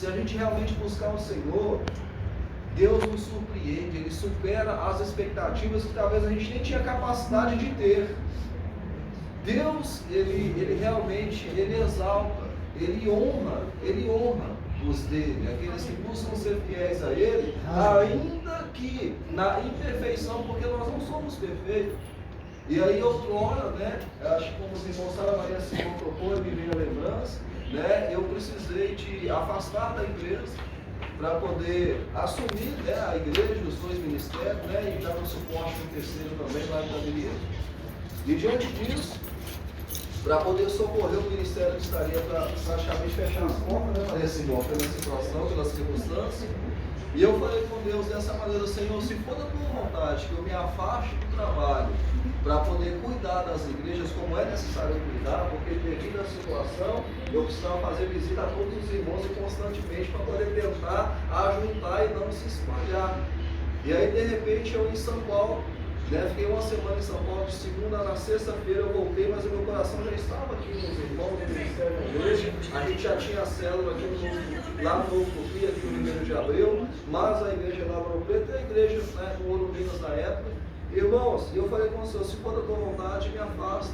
Se a gente realmente buscar o Senhor, Deus nos surpreende, Ele supera as expectativas que talvez a gente nem tinha capacidade de ter. Deus, Ele realmente, Ele exalta, Ele honra os dele, aqueles que buscam ser fiéis a Ele, ainda que na imperfeição, porque nós não somos perfeitos. E aí outrora, né, acho que como os irmãos Sara Maria Simão propõe, me veio a lembrança, né, eu precisei de afastar da empresa para poder assumir, né, a igreja, os dois ministérios, né, e dar um suporte no terceiro também lá em Itabirito. E diante disso, para poder socorrer o ministério que estaria para praticamente fechar as portas, né, Maria Simão, pela situação, pelas circunstâncias. E eu falei com Deus dessa maneira: Senhor, se for da tua vontade que eu me afaste do trabalho para poder cuidar das igrejas como é necessário cuidar, porque devido à situação eu precisava fazer visita a todos os irmãos e constantemente para poder tentar ajuntar e não se espalhar. E aí de repente eu em São Paulo, né, fiquei uma semana em São Paulo, de segunda na sexta-feira eu voltei, mas o meu coração já estava aqui nos irmãos do Ministério da Igreja. A gente já tinha a célula aqui lá no Novo Tupi, aqui no Ribeiro de Abreu, mas a igreja lá no Ouro Preto é a igreja, né, no Ouro Minas na época. Irmãos, eu falei com o Senhor: se for da tua vontade, me afasta.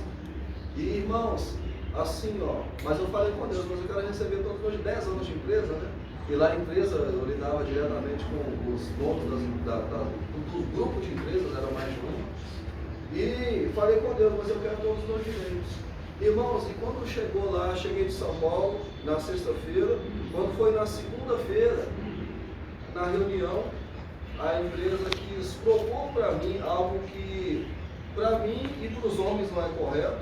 E irmãos, assim ó, mas eu falei com Deus: mas eu quero receber todos os 10 anos de empresa, né? E lá a empresa eu lidava diretamente com os donos do grupo de empresas, era mais de um. E falei com Deus: mas eu quero todos os meus direitos. Irmãos, e quando chegou lá, cheguei de São Paulo na sexta-feira, quando foi na segunda-feira, na reunião, a empresa quis propor para mim algo que para mim e para os homens não é correto.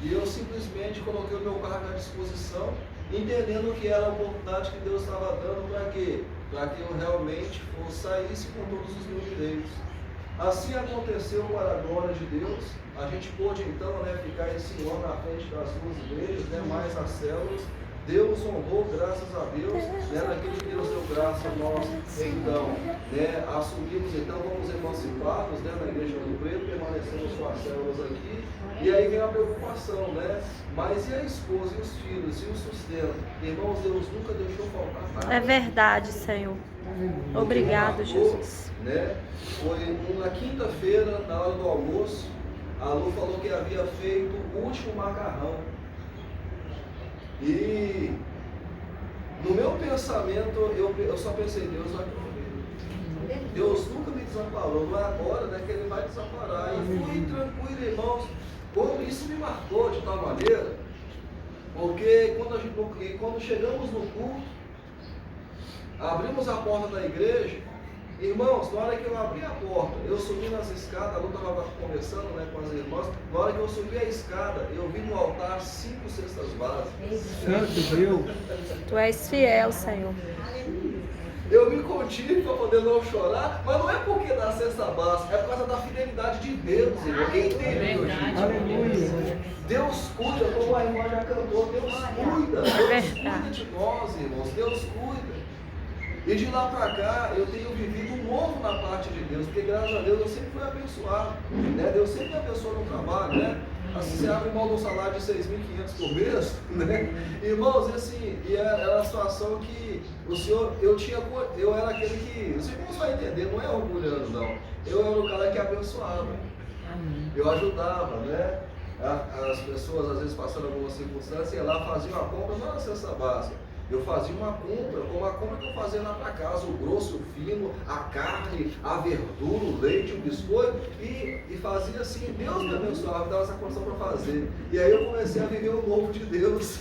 E eu simplesmente coloquei o meu cargo à disposição, entendendo que era a oportunidade que Deus estava dando para quê? Para que eu realmente saísse com todos os meus direitos. Assim aconteceu, para a glória de Deus. A gente pôde então, né, ficar esse ano na frente das duas igrejas, né, mais as células. Deus honrou, graças a Deus, né, naquilo que Deus deu graça a nós, então, né, assumimos, então, vamos emancipados, né, na igreja do Preto, permanecemos com as células aqui, e aí vem a preocupação, né, mas e a esposa, e os filhos, e o sustento? Irmãos, Deus nunca deixou faltar nada. É verdade, Senhor. Obrigado, Jesus. Né, foi na quinta-feira, na hora do almoço, a Lu falou que havia feito o último macarrão. E no meu pensamento, eu só pensei: Deus vai prover. Deus nunca me desamparou, não é agora, né, que Ele vai desamparar. E fui tranquilo, irmãos. Isso me marcou de tal maneira, porque quando chegamos no culto, abrimos a porta da igreja. Irmãos, na hora que eu abri a porta, eu subi nas escadas, a Lu estava conversando, né, com as irmãs. Na hora que eu subi a escada, eu vi no altar 5 cestas básicas. Santo Deus! Tu és fiel, Senhor. Eu me contive para poder não chorar, mas não é porque da cesta básica, é por causa da fidelidade de Deus, irmão. Quem entende hoje? Aleluia! Deus cuida, como a irmã já cantou, Deus cuida. Deus cuida de nós, irmãos. Deus cuida. E de lá para cá, eu tenho vivido um novo na parte de Deus, porque graças a Deus eu sempre fui abençoado, né? Deus sempre me abençoa no trabalho, né? Assim, você abre mão de um salário de 6.500 por mês, né? Irmãos, assim, e era uma situação que o Senhor, eu era aquele que, os irmãos vão entender, não é orgulhando não, eu era o cara que abençoava, eu ajudava, né? As pessoas às vezes passando alguma circunstância, ia lá, faziam a compra, não era cesta básica. Eu fazia uma compra, como a compra que eu fazia lá para casa, o grosso, o fino, a carne, a verdura, o leite, o biscoito, e fazia assim. Deus me abençoava, me dava essa condição para fazer. E aí eu comecei a viver o novo de Deus.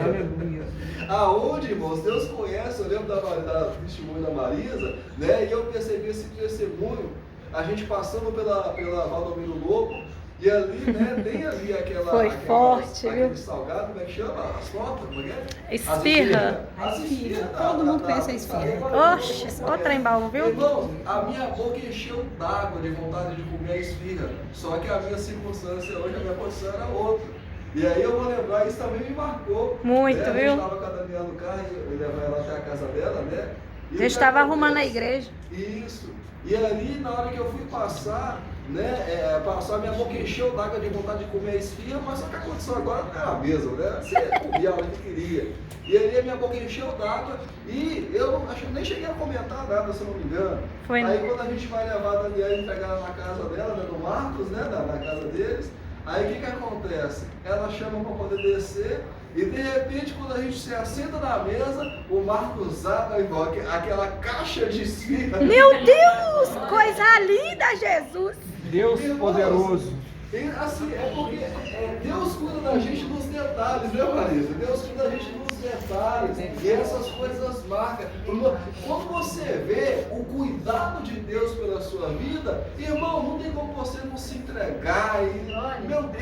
Aleluia! Aonde, irmãos, Deus conhece, eu lembro da testemunho da Marisa, né? E eu percebi esse testemunho, a gente passando pela Valdomiro Lobo. E ali, né, tem ali Foi forte, aquele viu? salgado, como é que chama? As tortas, como é que é? Esfirra. As esfirras. Todo mundo conhece a esfirra. Oxe, ô trem bom, viu? Irmãos, a minha boca encheu d'água de vontade de comer a esfirra. Só que a minha circunstância hoje, a minha posição era outra. E aí eu vou lembrar, isso também me marcou. Muito, né? viu? Eu estava caminhando o carro e levar ela até a casa dela, né? A gente estava arrumando a igreja. Isso. E ali, na hora que eu fui passar, né? Passar minha boca encheu d'água de vontade de comer a esfirra, mas só que a condição agora não era a mesma, né? Você comia a hora que queria. E aí a minha boca encheu d'água e eu acho que nem cheguei a comentar nada, se eu não me engano. Foi, aí né? quando a gente vai levar a Daniela e entregar ela na casa dela, né, no Marcos, né? Na casa deles, aí o que acontece? Ela chama para poder descer. E de repente, quando a gente se assenta na mesa, o Marcos abre aquela caixa de esfirra. Meu Deus! Coisa linda, Jesus! Deus Irmãos, poderoso. E, assim, é porque Deus cuida da gente nos detalhes, né, Marisa? Deus cuida da gente nos detalhes. E essas coisas marcam. Quando você vê o cuidado de Deus pela sua vida, irmão, não tem como você não se entregar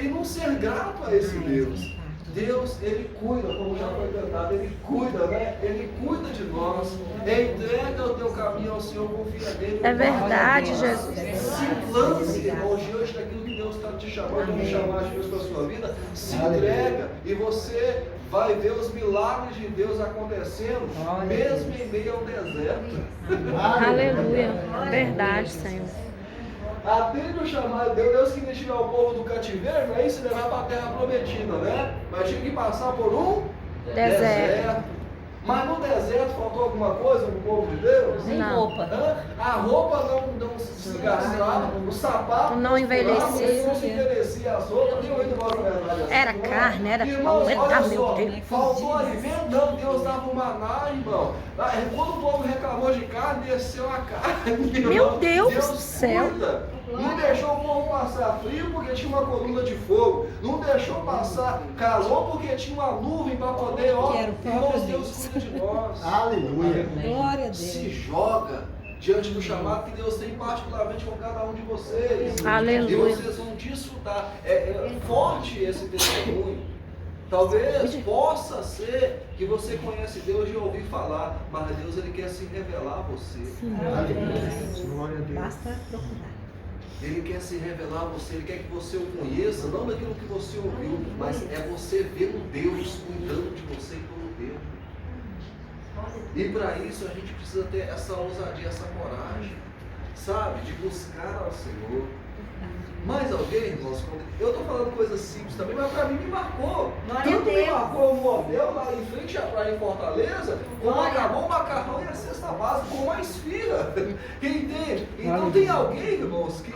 e não ser grato a esse Deus. Deus, Ele cuida, como já foi cantado, Ele cuida, né? Ele cuida de nós. Entrega o teu caminho ao Senhor, confia nele. É verdade, Jesus. Se lance, irmão, diante daquilo que Deus está te chamando, me chamar de Deus para a sua vida. Se entrega e você vai ver os milagres de Deus acontecendo, mesmo em meio ao deserto. Aleluia. Verdade, Senhor. Atende o chamado de Deus, Deus queria tirar o povo do cativeiro, não é isso? Levar para a terra prometida, né? Mas tinha que passar por um deserto. Mas no deserto faltou alguma coisa no povo de Deus? Nem Não. roupa. A roupa não se gastava, o sapato Não envelhecia. não se envelhecia as roupas, nem muito igual na verdade. Assim, Era não é? carne, era Irmãos, pão, olha era só, meu Deus. faltou alimento, não, Deus dava um maná, irmão. Quando o povo reclamou de carne, desceu a carne. Irmão. Meu Deus do céu. Cuida. Não deixou o povo passar frio porque tinha uma coluna de fogo. Não deixou passar calor porque tinha uma nuvem para poder, ó, Quero, irmãos, Deus cuida de nós. Aleluia. Glória a Deus. Se joga diante do chamado que Deus tem particularmente com cada um de vocês. Aleluia. E vocês vão desfrutar. É forte esse testemunho. Talvez possa ser que você conhece Deus de ouvir falar, mas Deus ele quer se revelar a você. Glória a Deus. Basta procurar. Ele quer se revelar a você, Ele quer que você o conheça, não daquilo que você ouviu, mas é você ver um Deus cuidando de você por Deus. E para isso a gente precisa ter essa ousadia, essa coragem, sabe, de buscar ao Senhor. Mais alguém, irmãos? Eu estou falando coisas simples também, mas para mim me marcou. Glória Tanto a me Deus. marcou o modelo lá em frente à praia em Fortaleza, como Glória. acabou o macarrão e a cesta básica com uma esfirra. Entende? Então Aleluia. tem alguém, irmãos, que